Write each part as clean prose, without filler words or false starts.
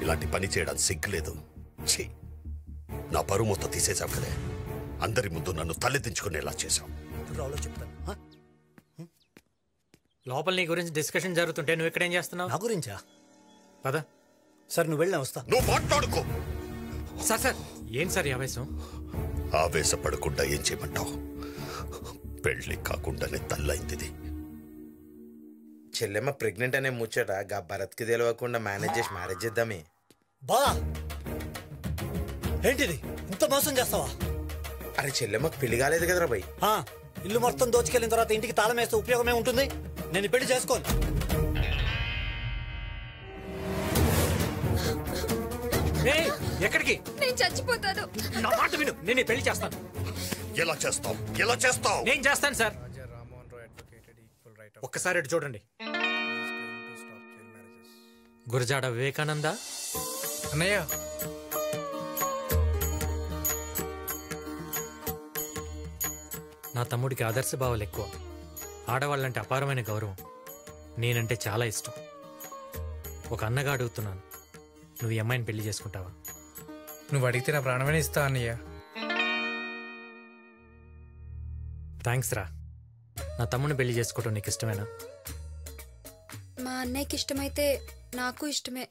ఇలాంటి పని చేయడానికి సిగ్గులేదు. ఛీ, నా పరువు మొత్తం తీసేసావు కదే. అందరి ముందు నన్ను తలెత్తించుకునేలా చేశావు. చెప్తాను. లోపల నీ గురించి డిస్కషన్ జరుగుతుంటే నువ్వు ఇక్కడేం చేస్తున్నావు? నా గురించా? పదా సార్, నువ్వు వెళ్ళినా వస్తా. నువ్వు మాట్లాడుకో. సార్ సార్, ఏం సార్ ఈ ఆవేశం? ఆవేశపడకుండా ఏం చేయమంటావు? పెళ్లి కాకుండానే తల్లైంది. చెల్లెమ్మ ప్రెగ్నెంట్ అనే ముచ్చట గా భరత్కి తెలియకుండా మేనేజ్ చేసి మ్యారేజ్ చేద్దామే. బా ఏంటిది, ఇంత మోసం చేస్తావా? అరే చెల్లెమ్మకు పెళ్లి కాలేదు కదరా భయ్. ఇల్లు మొత్తం దోచుకెళ్ళిన తర్వాత ఇంటికి తాళం వేస్తే ఉపయోగమే ఉంటుంది. నేను పెళ్లి చేసుకోను. ఎక్కడికి? నేను చచ్చిపోతాను. నా మాట విను, నేను పెళ్లి చేస్తాను. ఎలా చేస్తావు? ఎలా చేస్తావు? నేను చేస్తాను సార్. ఒక్కసారి అటు చూడండి. గురజాడ వివేకానంద అన్నయ్య. నా తమ్ముడికి ఆదర్శ భావాలు ఎక్కువ. ఆడవాళ్ళంటే అపారమైన గౌరవం. నేనంటే చాలా ఇష్టం. ఒక అన్నగా అడుగుతున్నాను, నువ్వు ఈ అమ్మాయిని పెళ్లి చేసుకుంటావా? నువ్వు అడిగితే నా ప్రాణమైన ఇస్తా అన్నయ్య. థ్యాంక్స్ రా. నా తమ్ముడిని పెళ్లి చేసుకోవటం నీకు ఇష్టమేనా? మా అన్నయ్యకి ఇష్టమైతే నాకు ఇష్టమే.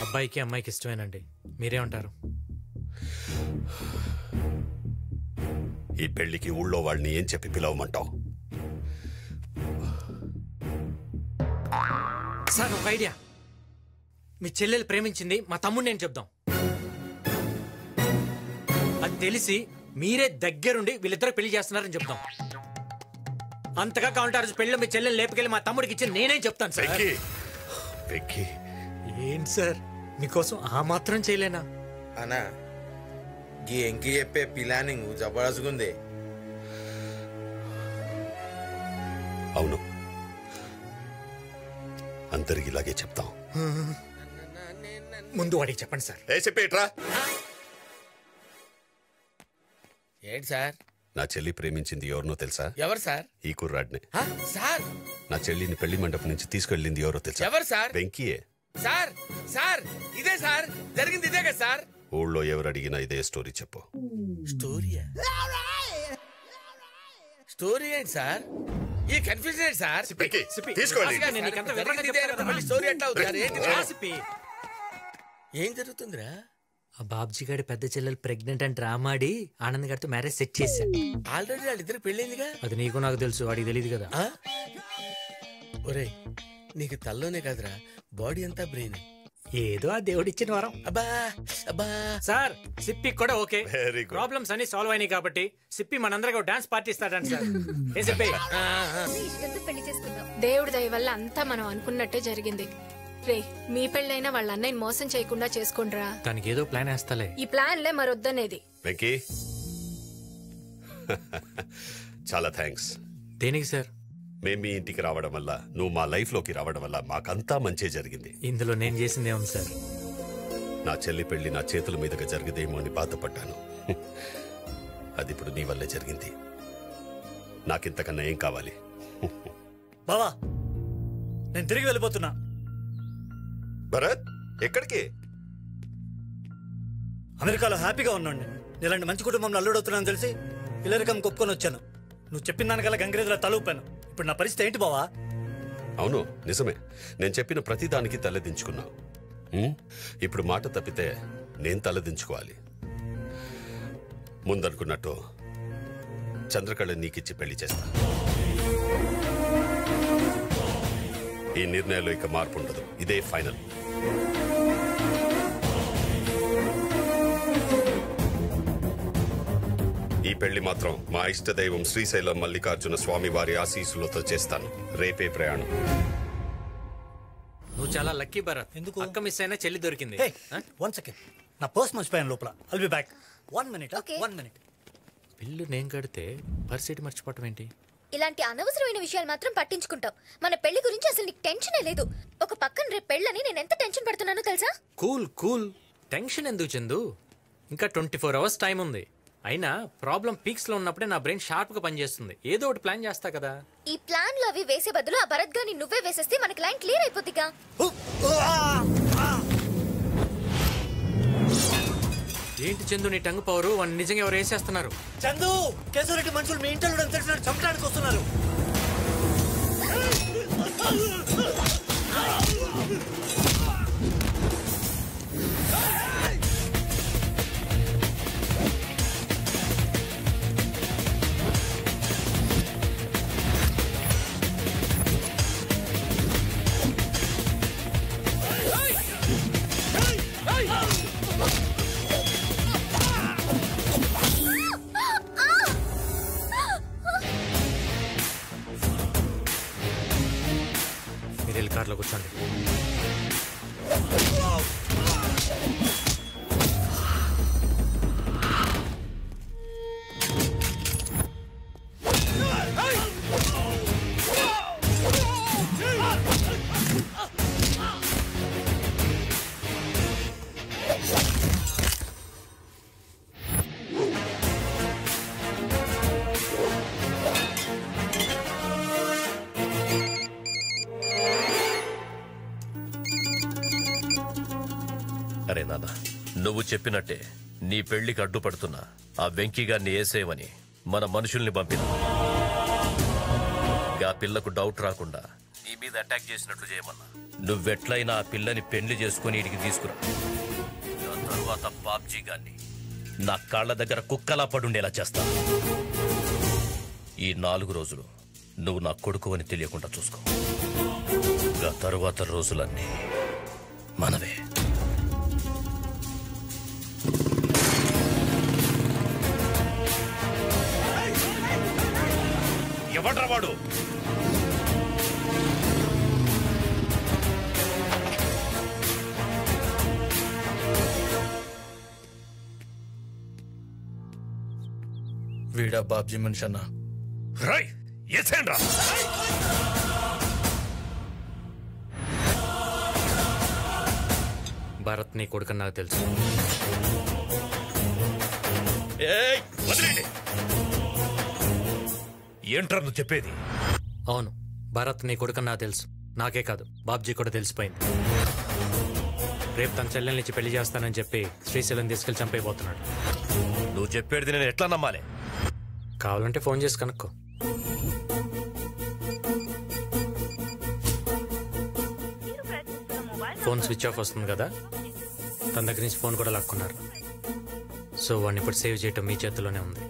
అబ్బాయికి అమ్మాయికి ఇష్టమేనండి. మీరేమంటారు? ఈ పెళ్లికి ఊళ్ళో వాళ్ళని ఏం చెప్పి పిలవమంటావు? సార్, ఒక ఐడియా. మీ చెల్లెలు ప్రేమించింది మా తమ్ముడిని నేను చెప్దాం. అది తెలిసి మీరే దగ్గరుండి వీళ్ళిద్దరు పెళ్లి చేస్తున్నారని చెప్దాం. అంతగా కావాలంటే పెళ్లి మీ చెల్లెలు లేపుకెళ్ళి మా తమ్ముడికి ఇచ్చి నేనే చెప్తాను సార్. ఏంటి సార్, మీకోసం ఆ మాత్రం చేయలేనా? అన్నా గీ ఎంకి చెప్పే ప్లానింగ్ జబర్దస్త్గుంది. అవును, అందరికి ఇలాగే చెప్తాం. ముందు వాడికి చెప్పండి సార్. చెప్పేట్రా. ఏంటి సార్? నా చెల్లి ప్రేమించింది ఎవరినో తెలుసా? ఎవరు సార్? ఈ కుర్రాడిని. సార్, నా చెల్లిని పెళ్లి మండపం నుంచి తీసుకెళ్ళింది ఎవరో తెలుసా? ఎవరు సార్? వెంకీయే. సార్ సార్ ఇదే సార్ జరిగింది, ఇదే కదా సార్? ఊళ్ళో ఎవరు అడిగినా ఇదే స్టోరీ చెప్పు. స్టోరీయా? స్టోరీ ఏంటి సార్? ఈ కన్ఫ్యూజన్ ఏంటి సార్? స్టోరీ ఎట్లా అవుతుంది? ఏం జరుగుతుందిరా? ఆ బాబ్జీ గారి పెద్ద చెల్లెలు ప్రెగ్నెంట్ అని డ్రామా ఆడి ఆనంద్ గారితో మ్యారేజ్ సెట్ చేశా. ఆల్రెడీ వాళ్ళిద్దరు పెళ్ళైందిగా. అది నీకు నాకు తెలుసు, వాడికి తెలియదు కదా. ఒరే, నీకు తల్లోనే కాదురా, బాడీ అంతా బ్రెయిన్. ఏదో ఆ దేవుడిచ్చిన వరం. అబ్బా అబ్బా. సార్, సిప్పి కూడా ఓకే. ప్రాబ్లమ్స్ అన్ని సాల్వ్ అయినాయి కాబట్టి సిప్పి మనందరికీ డాన్స్ పార్టీ ఇస్తాడంట సార్. ఏ సిప్పి? దేవుడి దయ వల్ల అంతా మనం అనుకున్నట్టే జరిగింది. రే, మీ పెళ్ళైనా వాళ్ళ అన్నయ్యని మోసం చేయకుండా చేసుకోండిరా. దానికి ఏదో ప్లాన్ వేస్తాలే. ఈ ప్లాన్లే మరొద్దనేది. వెంకీ, చాలా థ్యాంక్స్. దేనికి సార్? మేము మీ ఇంటికి రావడం వల్ల, నువ్వు మా లైఫ్ లోకి రావడం వల్ల మాకంతా మంచి జరిగింది. ఇందులో నేను చేసిందే ఉంది సార్. నా చెల్లి పెళ్లి నా చేతుల మీదుగా జరిగేదేమో అని బాధపడ్డాను. అది ఇప్పుడు నీ వల్లే జరిగింది. నాకింతకన్నా ఏం కావాలి? బావా, నేను తిరిగి వెళ్ళిపోతున్నా. భరత్, ఎక్కడికి? అమెరికాలో హ్యాపీగా ఉన్నాను. ఇలాంటి మంచి కుటుంబంలో అల్లుడవుతున్నాను తెలిసి ఇల్లరికం కొప్పుకొని వచ్చాను. నువ్వు చెప్పిన దానికల్లా గంగిరేదులా తలూపాను. ఇప్పుడు నా పరిస్థితి ఏంటి బావా? అవును, నిజమే. నేను చెప్పిన ప్రతి దానికి తలదించుకున్నావు. ఇప్పుడు మాట తప్పితే నేను తలదించుకోవాలి. ముందనుకున్నట్టు చంద్రకళ నీకిచ్చి పెళ్లి చేస్తా. ఈ నిర్ణయంలో ఇక మార్పు ఉండదు. ఇదే ఫైనల్. ఈ పెళ్లి మాత్రం మా ఇష్టదైవం శ్రీశైలం మల్లికార్జున స్వామి వారి ఆశీస్సులతో చేస్తాను. రేపే ప్రయాణం. నువ్వు చాలా లక్కీ భరత్. ఎందుకు? అక్క మిస్ అయినా చెల్లి దొరికింది. వన్ సెకండ్, నా పర్స్ మర్చిపోయాను లోపల. I'll be back. 1 minute. 1 minute. Bill నేను కడితే పర్స్ మర్చిపోవటం ఏంటి? ఇలాంటి అనవసరమైన విషయాలు మాత్రం పట్టించుకుంటావు. మన పెళ్లి గురించి అసలు నీకు టెన్షనే లేదు. ఒక పక్కన రేపు పెళ్ళని నేను ఎంత టెన్షన్ పడుతున్నానో తెలుసా? Cool cool. టెన్షన్ ఎందుకు చందు? ఇంకా 24 hours టైం ఉంది. అయినా ప్రాబ్లం పీక్స్ లో ఉన్నప్పుడే నా బ్రెయిన్ షార్ప్ గా పనిచేస్తుంది. ఏదో ఒకటి ప్లాన్ చేస్తా కదా. ఈ ప్లాన్ లో అవి వేసే బదులు ఆ భరత్ గాని నువ్వే వేసేస్తే మనకి లైన్ క్లియర్ అయిపోద్దిగా. ఏంటి చందు నీ టంగు పవరు? వాడిని నిజంగా ఎవరు వేసేస్తున్నారు? చందు, కేశవరెడ్డి మనుషులు మీ ఇంట్లో తెలిసిన చంపడానికి వస్తున్నారు. కార్లో కూర్చోండి. అరే నాన్న, నువ్వు చెప్పినట్టే నీ పెళ్లికి అడ్డుపడుతున్నా ఆ వెంకీగారిని ఏసేయమని మన మనుషుల్ని పంపిన. ఆ పిల్లకు డౌట్ రాకుండా నీ మీద అటాక్ చేసినట్లు చేయమన్నా. నువ్వెట్లయినా ఆ పిల్లని పెళ్లి చేసుకుని ఇడికి తీసుకురా. ఆ తర్వాత బాబ్జీ గారిని నా కాళ్ల దగ్గర కుక్కలా పడుండేలా చేస్తా. ఈ 4 రోజులు నువ్వు నా కొడుకు అని తెలియకుండా చూసుకో. ఆ తరువాత రోజులన్నీ మనవే. ఎవడ్రా వాడు? వీడా బాబ్జీ మనిషి అన్న. రై ఎసేండ్రా. భరత్ నీ కొడుకని నాకు తెలుసు. ఏయ్ వదిలేండి. ఏంట్రా నువ్వు చెప్పేది? అవును, భరత్ నీ కొడుకని నాకు తెలుసు. నాకే కాదు, బాబ్జీ కూడా తెలిసిపోయింది. రేపు తన చెల్లెల్ని ఇచ్చి పెళ్లి చేస్తానని చెప్పి శ్రీశైలం తీసుకెళ్లి చంపైపోతున్నాడు. నువ్వు చెప్పేది నేను ఎట్లా నమ్మాలి? కావాలంటే ఫోన్ చేసి కనుక్కో. ఫోన్ స్విచ్ ఆఫ్ వస్తుంది కదా, తన దగ్గర నుంచి ఫోన్ కూడా లాక్కున్నారు. సో వాడిని ఇప్పుడు సేవ్ చేయటం మీ చేతిలోనే ఉంది.